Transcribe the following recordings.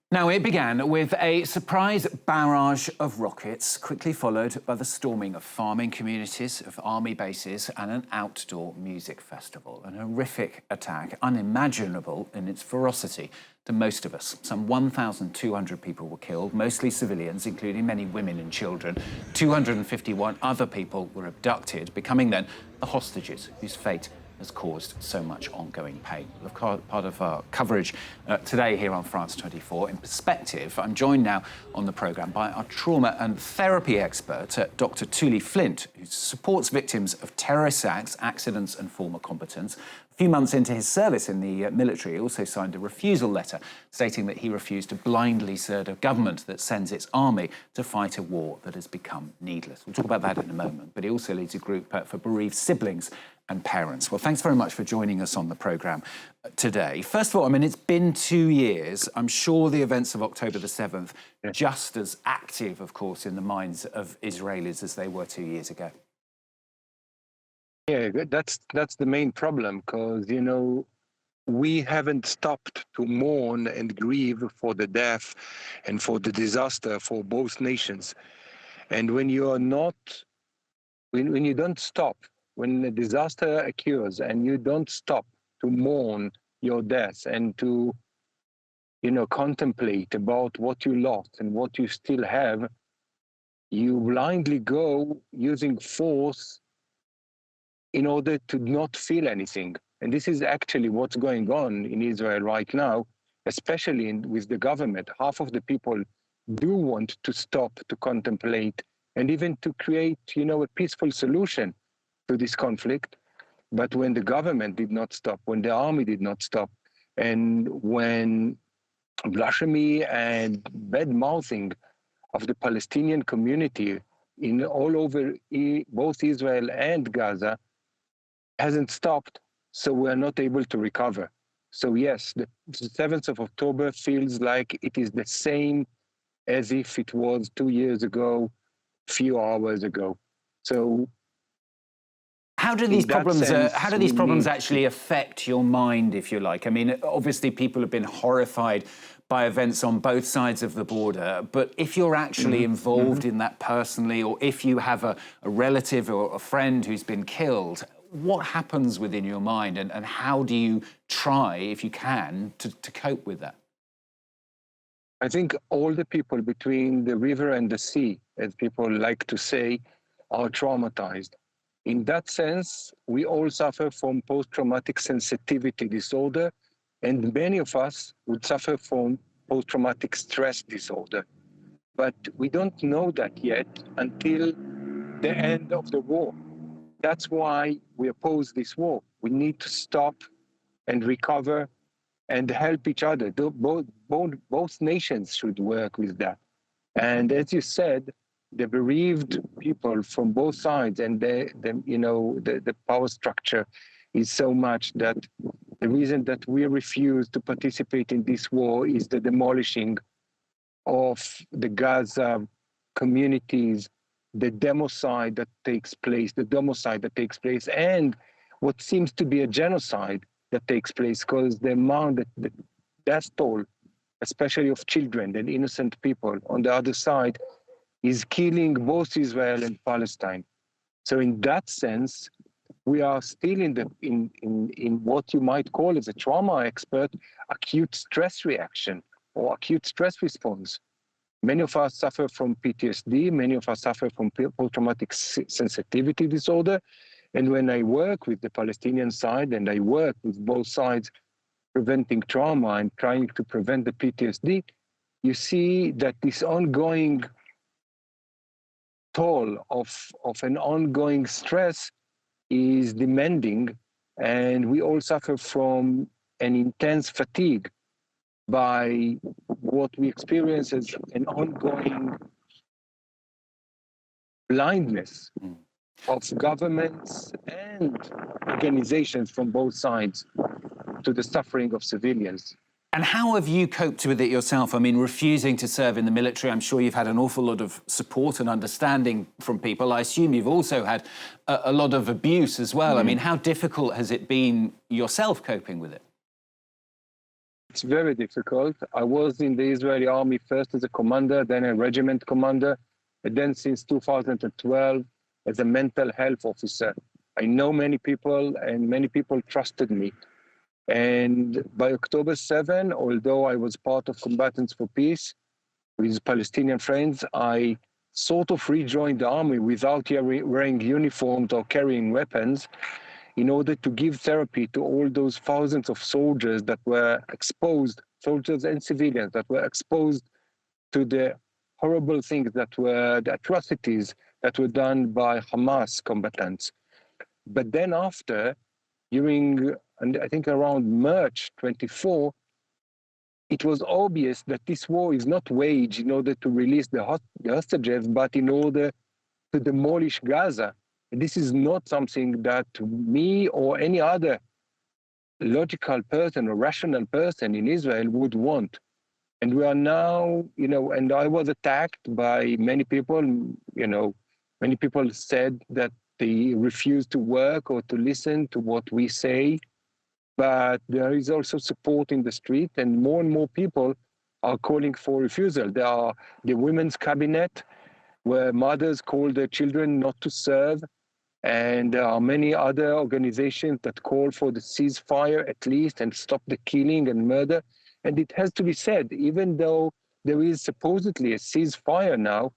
Now, it began with a surprise barrage of rockets, quickly followed by the storming of farming communities, of army bases, and an outdoor music festival. An horrific attack, unimaginable in its ferocity to most of us. Some 1,200 people were killed, mostly civilians, including many women and children. 251 other people were abducted, becoming then the hostages whose fate has caused so much ongoing pain. Part of our coverage today here on France 24 in Perspective. I'm joined now on the programme by our trauma and therapy expert, Dr. Tuly Flint, who supports victims of terrorist acts, accidents and former combatants. A few months into his service in the military, he also signed a refusal letter stating that he refused to blindly serve a government that sends its army to fight a war that has become needless. We'll talk about that in a moment, but he also leads a group for bereaved siblings and parents. Well, thanks very much for joining us on the programme today. First of all, I mean, it's been 2 years. I'm sure the events of October the 7th, just as active, of course, in the minds of Israelis as they were 2 years ago. Yeah, that's the main problem, because, you know, we haven't stopped to mourn and grieve for the death and for the disaster for both nations. And when you are not, when you don't stop, when a disaster occurs and you don't stop to mourn your death and to, you know, contemplate about what you lost and what you still have, you blindly go using force in order to not feel anything. And this is actually what's going on in Israel right now, especially with the government. Half of the people do want to stop to contemplate and even to create, you know, a peaceful solution to this conflict. But when the government did not stop, when the army did not stop, and when blasphemy and bad mouthing of the Palestinian community in all over both Israel and Gaza hasn't stopped, so we're not able to recover. So yes, the 7th of October feels like it is the same as if it was 2 years ago, few hours ago. So how do these problems actually affect your mind, if you like? I mean, obviously people have been horrified by events on both sides of the border, but if you're actually involved in that personally, or if you have a relative or a friend who's been killed, what happens within your mind, and how do you try, if you can, to cope with that? I think all the people between the river and the sea, as people like to say, are traumatized. In that sense, we all suffer from post-traumatic sensitivity disorder, and many of us would suffer from post-traumatic stress disorder. But we don't know that yet until the end of the war. That's why we oppose this war. We need to stop and recover and help each other. Both nations should work with that. And as you said, the bereaved people from both sides and the power structure is so much that the reason that we refuse to participate in this war is the demolishing of the Gaza communities, the democide that takes place, and what seems to be a genocide that takes place, because the amount that the death toll, especially of children and innocent people on the other side, is killing both Israel and Palestine. So in that sense, we are still in what you might call, as a trauma expert, acute stress reaction or acute stress response. Many of us suffer from PTSD, many of us suffer from post-traumatic sensitivity disorder. And when I work with the Palestinian side and I work with both sides preventing trauma and trying to prevent the PTSD, you see that this ongoing toll of an ongoing stress is demanding, and we all suffer from an intense fatigue by what we experience as an ongoing blindness of governments and organizations from both sides to the suffering of civilians. And how have you coped with it yourself? I mean, refusing to serve in the military, I'm sure you've had an awful lot of support and understanding from people. I assume you've also had a lot of abuse as well. I mean, how difficult has it been yourself coping with it? It's very difficult. I was in the Israeli army first as a commander, then a regiment commander, and then since 2012 as a mental health officer. I know many people and many people trusted me. And by October 7, although I was part of Combatants for Peace with Palestinian friends, I sort of rejoined the army without wearing uniforms or carrying weapons in order to give therapy to all those thousands of soldiers that were exposed, soldiers and civilians that were exposed to the horrible things that were, the atrocities that were done by Hamas combatants. But then after, during, and I think around March 24, it was obvious that this war is not waged in order to release the hostages, but in order to demolish Gaza. And this is not something that me or any other logical person or rational person in Israel would want. And we are now, and I was attacked by many people, many people said that they refuse to work or to listen to what we say. But there is also support in the street, and more people are calling for refusal. There are the women's cabinet, where mothers call their children not to serve, and there are many other organizations that call for the ceasefire at least and stop the killing and murder. And it has to be said, even though there is supposedly a ceasefire now,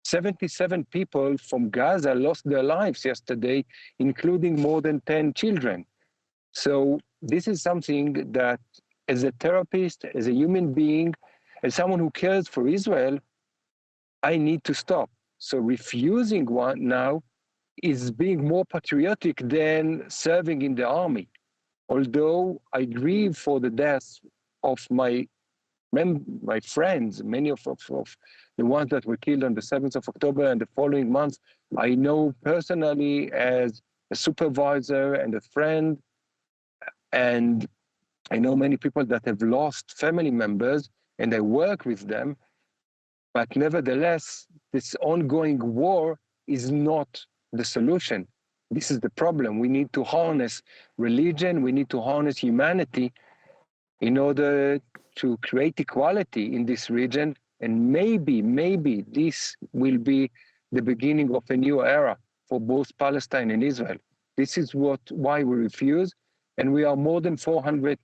77 people from Gaza lost their lives yesterday, including more than 10 children. So this is something that, as a therapist, as a human being, as someone who cares for Israel, I need to stop. So refusing one now is being more patriotic than serving in the army. Although I grieve for the deaths of my friends, many of the ones that were killed on the 7th of October and the following months, I know personally as a supervisor and a friend. And I know many people that have lost family members, and I work with them. But nevertheless, this ongoing war is not the solution. This is the problem. We need to harness religion, we need to harness humanity in order to create equality in this region. And maybe this will be the beginning of a new era for both Palestine and Israel. This is why we refuse. And we are more than 400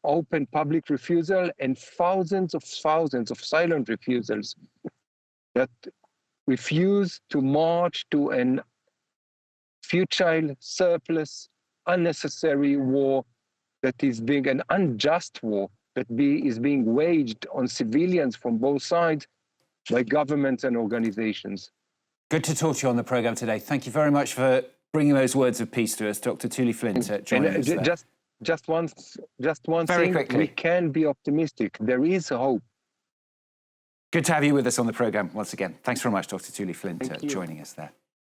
open public refusal and thousands of silent refusals that refuse to march to an futile, surplus, unnecessary war that is being an unjust war that is being waged on civilians from both sides by governments and organizations. Good to talk to you on the programme today. Thank you very much for bringing those words of peace to us, Dr. Tuly Flint, joining us there. Just one Very thing, quickly. We can be optimistic. There is hope. Good to have you with us on the programme once again. Thanks very much, Dr. Tuly Flint, Thank you. joining us there.